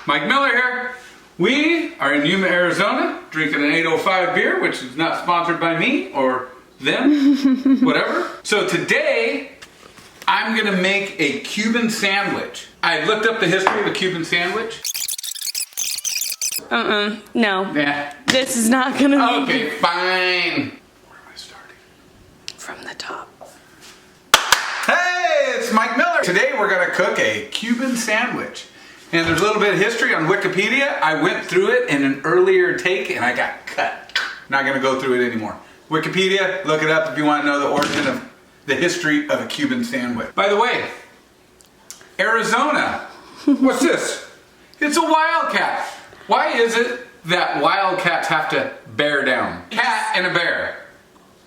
Mike Miller here. We are in Yuma, Arizona, drinking an 805 beer, which is not sponsored by me or them, whatever. So today, I'm gonna make a Cuban sandwich. I looked up the history of the Cuban sandwich. No. Yeah. This is not gonna be. Okay, fine. Where am I starting? From the top. Hey, it's Mike Miller. Today we're gonna cook a Cuban sandwich. And there's a little bit of history on Wikipedia. I went through it in an earlier take and I got cut. Not gonna go through it anymore. Wikipedia, look it up if you wanna know the origin of the history of a Cuban sandwich. By the way, Arizona, what's this? It's a wildcat. Why is it that wildcats have to bear down? Cat and a bear.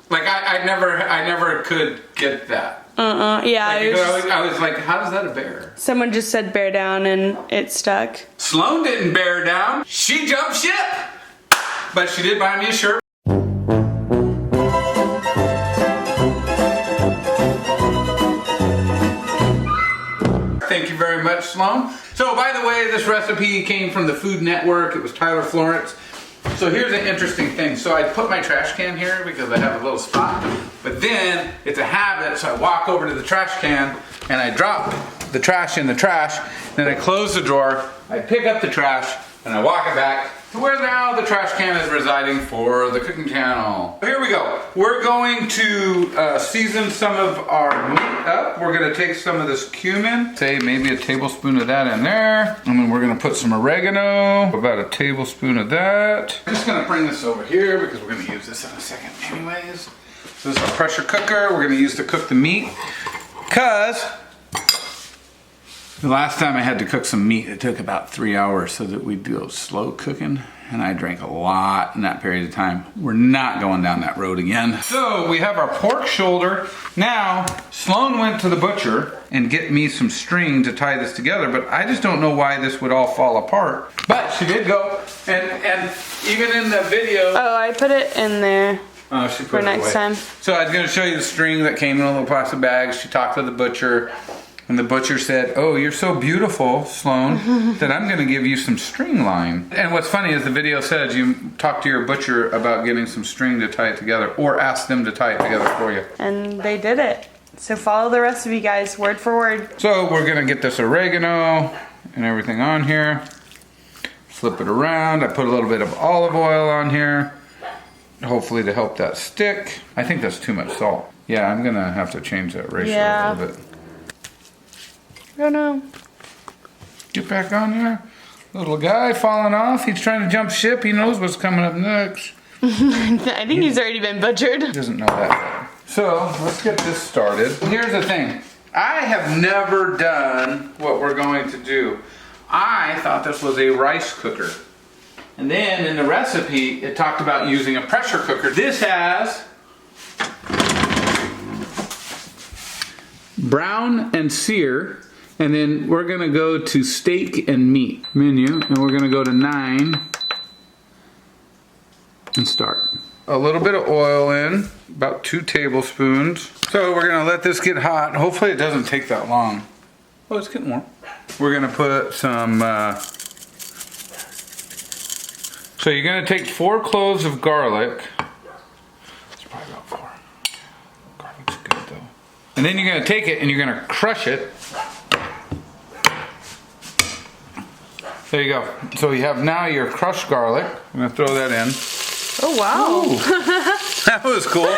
Like I never could get that. Yeah. Like, I was like, how is that a bear? Someone just said bear down and it stuck. Sloan didn't bear down. She jumped ship. But she did buy me a shirt. Thank you very much, Sloan. So by the way, this recipe came from the Food Network. It was Tyler Florence. So here's an interesting thing. So I put my trash can here because I have a little spot. But then it's a habit, so I walk over to the trash can and I drop the trash in the trash. Then I close the drawer, I pick up the trash, and I walk it back to where now the trash can is residing for the cooking channel. Here we go. We're going to season some of our meat up. We're gonna take some of this cumin, say maybe a tablespoon of that in there. And then we're gonna put some oregano, about a tablespoon of that. I'm just gonna bring this over here because we're gonna use this in a second anyways. So this is our pressure cooker we're gonna use to cook the meat. Because the last time I had to cook some meat, it took about 3 hours so that we'd go slow cooking, and I drank a lot in that period of time. We're not going down that road again. So we have our pork shoulder. Now, Sloan went to the butcher and get me some string to tie this together, but I just don't know why this would all fall apart. But she did go, and even in the video. Oh, I put it in there. Oh, she put for it next away. time. So I was gonna show you the string that came in a little plastic bag. She talked to the butcher. And the butcher said, oh, you're so beautiful, Sloan, that I'm gonna give you some string line. And what's funny is the video says you talk to your butcher about getting some string to tie it together, or ask them to tie it together for you. And they did it. So follow the recipe, guys, word for word. So we're gonna get this oregano and everything on here. Flip it around. I put a little bit of olive oil on here, hopefully to help that stick. I think that's too much salt. Yeah, I'm gonna have to change that ratio a little bit. Oh no. Get back on here. Little guy falling off. He's trying to jump ship. He knows what's coming up next. I think he's already been butchered. He doesn't know that yet. So let's get this started. Here's the thing. I have never done what we're going to do. I thought this was a rice cooker. And then in the recipe, it talked about using a pressure cooker. This has brown and sear. And then we're gonna go to steak and meat menu, and we're gonna go to 9 and start. A little bit of oil in, about 2 tablespoons. So we're gonna let this get hot. Hopefully it doesn't take that long. Oh, it's getting warm. We're gonna put some, so you're gonna take 4 cloves of garlic. It's probably about 4. Garlic's good though. And then you're gonna take it and you're gonna crush it. There you go. So you have now your crushed garlic. I'm gonna throw that in. Oh wow. That was cool.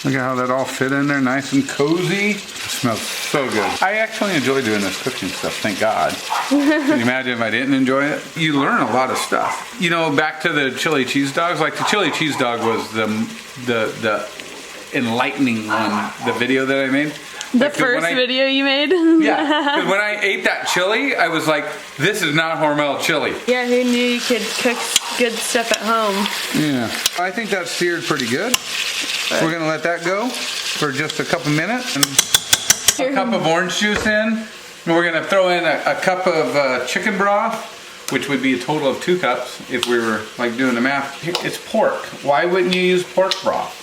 Look at how that all fit in there, nice and cozy. It smells so good. I actually enjoy doing this cooking stuff, thank God. Can you imagine if I didn't enjoy it? You learn a lot of stuff. You know, back to the chili cheese dogs, like the chili cheese dog was the enlightening one, the video that I made. The first video you made? Yeah, because when I ate that chili, I was like, this is not Hormel chili. Yeah, who knew you could cook good stuff at home? Yeah, I think that's seared pretty good. We're gonna let that go for just a couple minutes. And a cup of orange juice in. And we're gonna throw in a cup of chicken broth, which would be a total of 2 cups if we were like doing the math. It's pork. Why wouldn't you use pork broth?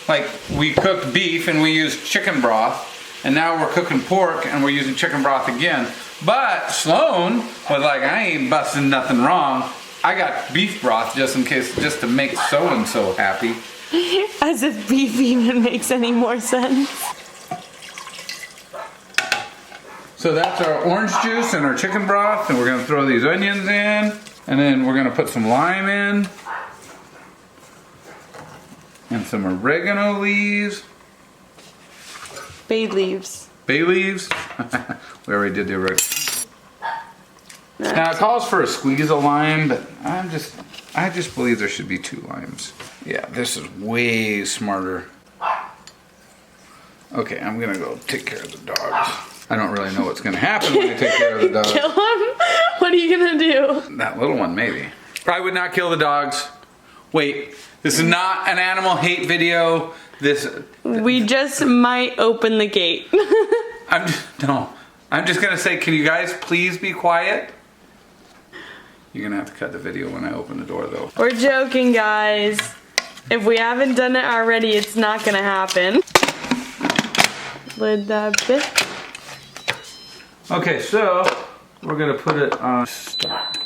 Like, we cooked beef and we used chicken broth, and now we're cooking pork and we're using chicken broth again. But Sloan was like, I ain't busting nothing wrong. I got beef broth just in case, just to make so-and-so happy. As if beef even makes any more sense. So that's our orange juice and our chicken broth, and we're gonna throw these onions in, and then we're gonna put some lime in, and some oregano leaves. Bay leaves. Bay leaves. We already did the oregano. Now it calls for a squeeze of lime, but I just believe there should be 2 limes. Yeah, this is way smarter. Okay, I'm gonna go take care of the dogs. I don't really know what's gonna happen when I take care of the dogs. Kill them? What are you gonna do? That little one, maybe. I would not kill the dogs. Wait, this is not an animal hate video. We just might open the gate. I'm just gonna say, can you guys please be quiet? You're gonna have to cut the video when I open the door, though. We're joking, guys. If we haven't done it already, it's not gonna happen. Lid that bit. Okay, so we're gonna put it on start.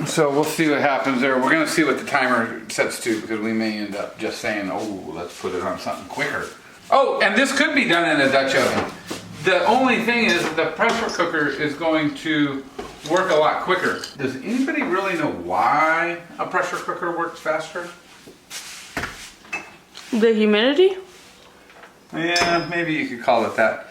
So we'll see what happens there. We're gonna see what the timer sets to, because we may end up just saying, oh, let's put it on something quicker. Oh, and this could be done in a Dutch oven. The only thing is that the pressure cooker is going to work a lot quicker. Does anybody really know why a pressure cooker works faster? The humidity? Yeah, maybe you could call it that.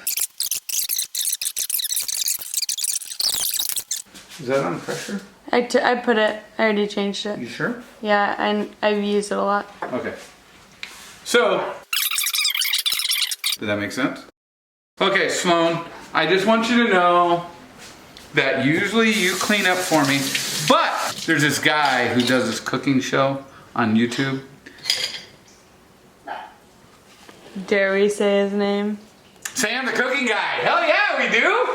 Is that on pressure? I put it, I already changed it. You sure? Yeah, I've used it a lot. Okay. So, did that make sense? Okay, Sloan, I just want you to know that usually you clean up for me, but there's this guy who does this cooking show on YouTube. Dare we say his name? Sam the cooking guy. Hell yeah, we do.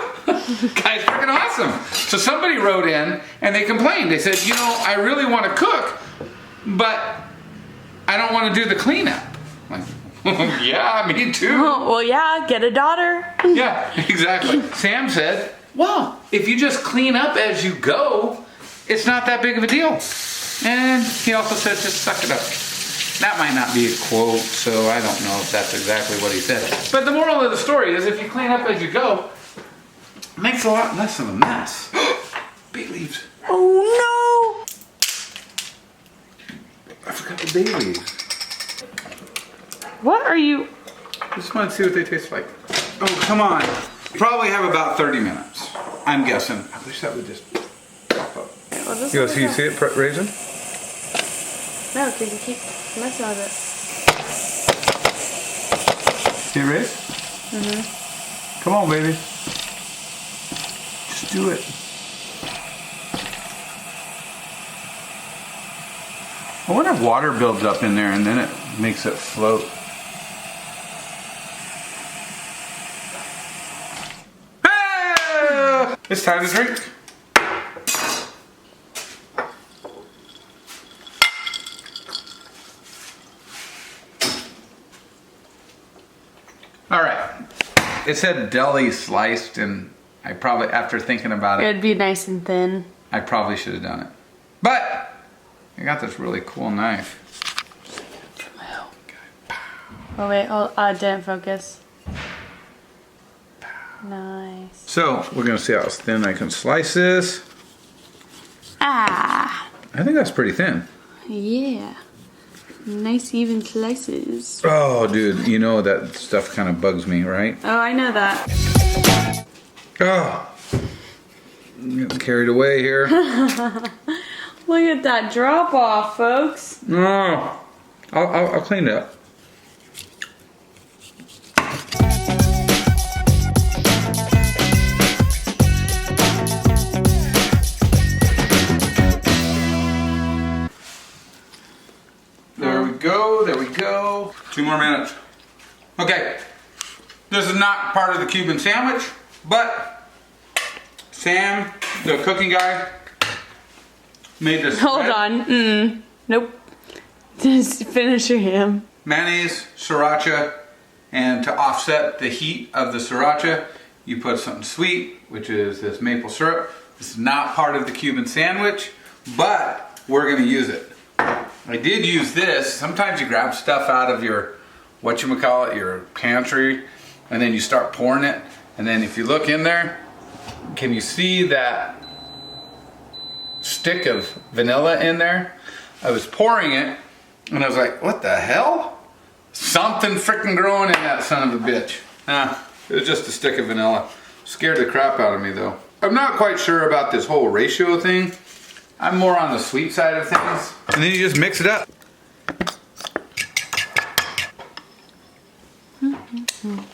Guy's freaking awesome. So somebody wrote in and they complained. They said, you know, I really want to cook, but I don't want to do the cleanup. Like, yeah, me too. Oh, well, yeah, get a daughter. Yeah, exactly. Sam said, well, if you just clean up as you go, it's not that big of a deal. And he also said, just suck it up. That might not be a quote, so I don't know if that's exactly what he said. But the moral of the story is, if you clean up as you go, it makes a lot less of a mess. Bay leaves. Oh I forgot the bay leaves. no! What are you? Just want to see what they taste like. Oh, come on. Probably have about 30 minutes. I'm guessing. I wish that would just pop up. You see it, Raisin? No, because you keep messing with it. See it, Raise? Mm-hmm. Come on, baby. Just do it. I wonder if water builds up in there and then it makes it float. Ah! It's time to drink. All right. It said deli sliced, and I probably, after thinking about it, It'd be nice and thin. I probably should have done it. But I got this really cool knife. Oh wait, didn't focus. Nice. So we're gonna see how thin I can slice this. Ah, I think that's pretty thin. yeah. Nice even slices. Oh, dude, you know that stuff kind of bugs me, right? Oh, I know that. Oh, I'm getting carried away here. Look at that drop off, folks. Oh, I'll clean it up. There we go. 2 more minutes. Okay. This is not part of the Cuban sandwich, but Sam, the cooking guy, made this. Hold on. Nope. Just finish your ham. Mayonnaise, sriracha, and to offset the heat of the sriracha, you put something sweet, which is this maple syrup. This is not part of the Cuban sandwich, but we're gonna use it. I did use this. Sometimes you grab stuff out of your, whatchamacallit, your pantry, and then you start pouring it. And then if you look in there, can you see that stick of vanilla in there? I was pouring it, and I was like, what the hell? Something freaking growing in that son of a bitch. It was just a stick of vanilla. Scared the crap out of me though. I'm not quite sure about this whole ratio thing. I'm more on the sweet side of things. And then you just mix it up.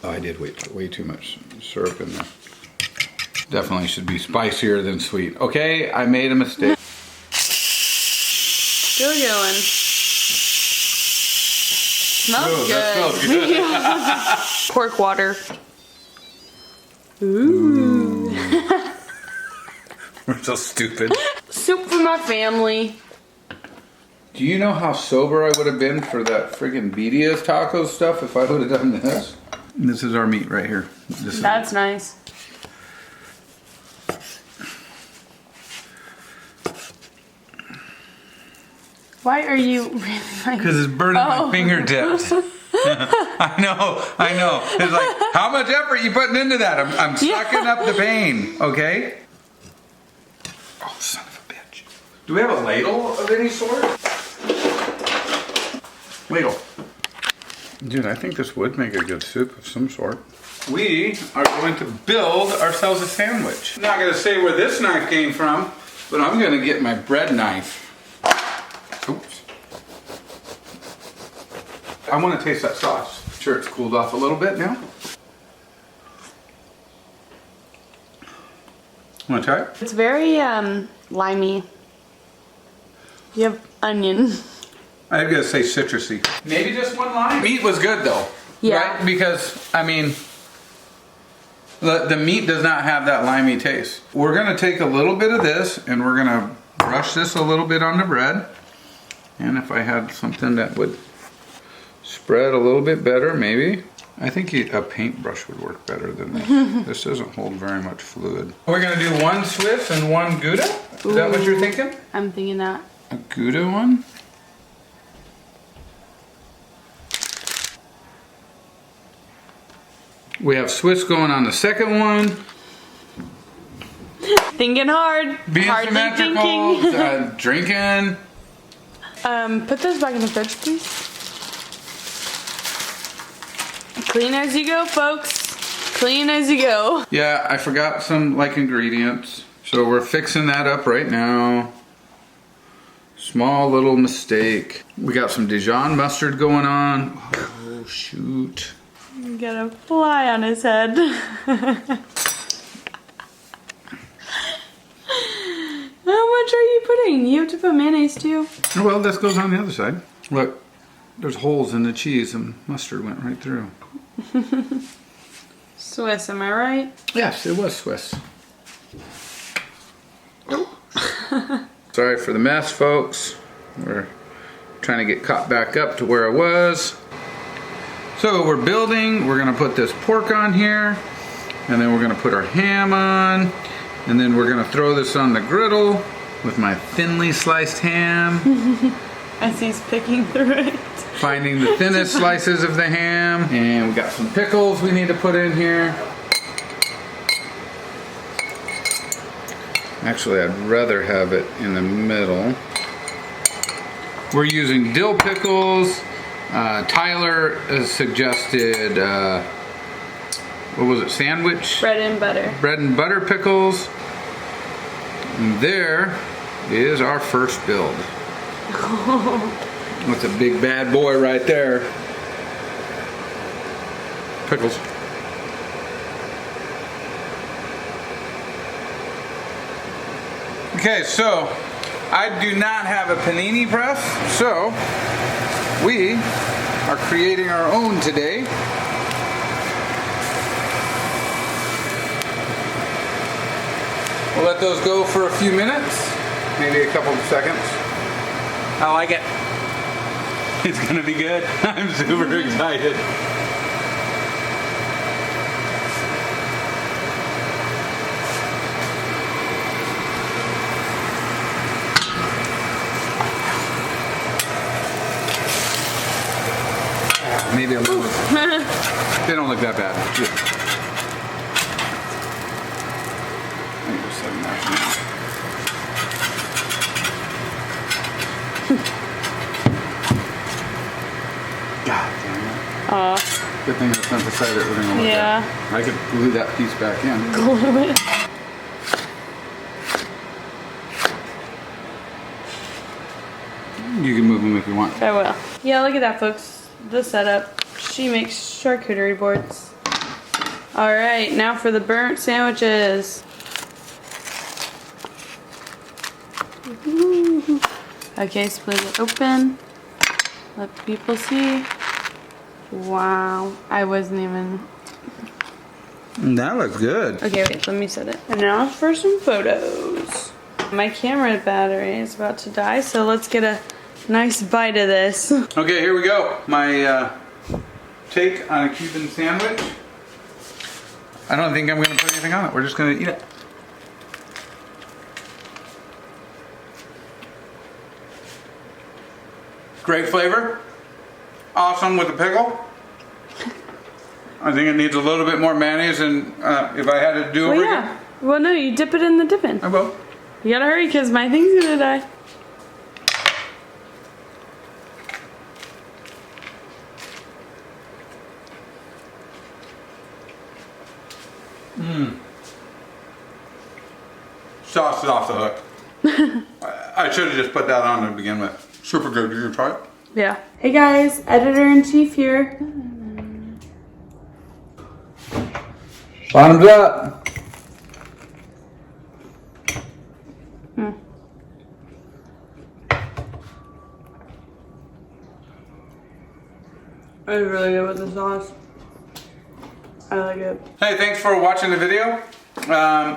Oh, I did way too much syrup in there. Definitely should be spicier than sweet. Okay, I made a mistake. Still going. Smells Ooh, good. that smells good. Pork water. Ooh. We're so stupid. Soup for my family. Do you know how sober I would have been for that friggin' birrias taco stuff if I would have done this? And this is our meat right here. That's nice. Why are you really like... Because it's burning my fingertips. I know. It's like, how much effort you putting into that? I'm sucking up the pain, okay? Oh, son of a bitch. Do we have a ladle of any sort? Ladle. Dude, I think this would make a good soup of some sort. We are going to build ourselves a sandwich. I'm not going to say where this knife came from, but I'm going to get my bread knife. Oops. I want to taste that sauce. Sure, it's cooled off a little bit now. Want to try it? It's very limey. You have onion. I gotta say citrusy. Maybe just one lime. Meat was good though. Yeah. Right? Because, I mean, the meat does not have that limey taste. We're gonna take a little bit of this and we're gonna brush this a little bit on the bread. And if I had something that would spread a little bit better, maybe. I think a paintbrush would work better than this. This doesn't hold very much fluid. We're gonna do one Swiss and one Gouda? Is that what you're thinking? I'm thinking that. A Gouda one? We have Swiss going on the second one. Thinking hard. Being Hardly symmetrical, thinking. drinking. Put those back in the fridge, please. Clean as you go, folks. Clean as you go. Yeah, I forgot some ingredients. So we're fixing that up right now. Small little mistake. We got some Dijon mustard going on. Oh, shoot. You got a fly on his head. How much are you putting? You have to put mayonnaise too. Well, this goes on the other side. Look, there's holes in the cheese and mustard went right through. Swiss, am I right? Yes, it was Swiss. Sorry for the mess, folks. We're trying to get caught back up to where I was. So we're building. We're gonna put this pork on here, and then we're gonna put our ham on, and then we're gonna throw this on the griddle with my thinly sliced ham. As he's picking through it. Finding the thinnest slices of the ham, and we got some pickles we need to put in here. Actually, I'd rather have it in the middle. We're using dill pickles. Tyler has suggested, what was it, sandwich? Bread and butter. Bread and butter pickles. And there is our first build. That's a big bad boy right there. Pickles. Okay, so I do not have a panini press, so we are creating our own today. We'll let those go for a few minutes, maybe a couple of seconds. I like it. It's gonna be good. I'm super excited. Maybe a little. They don't look that bad. Yeah. I think there's 7 hours now. God damn it. Aw. Good thing that's not the side that we're gonna look Yeah. at. I could glue that piece back in. Glue it. You can move them if you want. I will. Yeah, look at that, folks. The setup. She makes charcuterie boards. Alright, now for the burnt sandwiches. Okay, split it open. Let people see. Wow. I wasn't even... That looks good. Okay, wait, let me set it. And now for some photos. My camera battery is about to die, so let's get a nice bite of this. Okay, here we go. My take on a Cuban sandwich. I don't think I'm going to put anything on it. We're just going to eat it. Great flavor. Awesome with the pickle. I think it needs a little bit more mayonnaise, and if I had to do over Well, yeah. again, Well, no, you dip it in the dipping. I will. You gotta hurry, because my thing's gonna die. Sauce is off the hook. I should have just put that on to begin with. Super good. You gonna try it? Yeah. Hey guys, editor-in-chief here. Bottoms up. It's really good with the sauce. I like it. Hey, thanks for watching the video.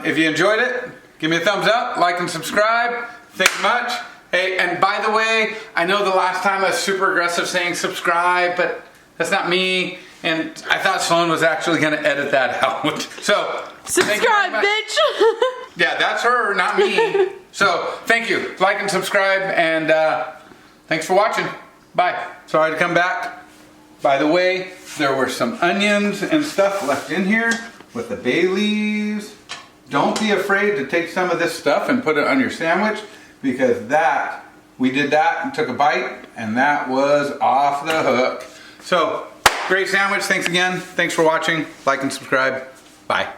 If you enjoyed it, give me a thumbs up, like and subscribe. Thank you much. Hey, and by the way, I know the last time I was super aggressive saying subscribe, but that's not me. And I thought Sloan was actually going to edit that out. So, thank you very Subscribe, much. bitch! Yeah, that's her, not me. So, thank you. Like and subscribe, and thanks for watching. Bye. Sorry to come back. By the way, there were some onions and stuff left in here with the bay leaves. Don't be afraid to take some of this stuff and put it on your sandwich, because we did that and took a bite, and that was off the hook. So, great sandwich. Thanks again. Thanks for watching. Like and subscribe. Bye.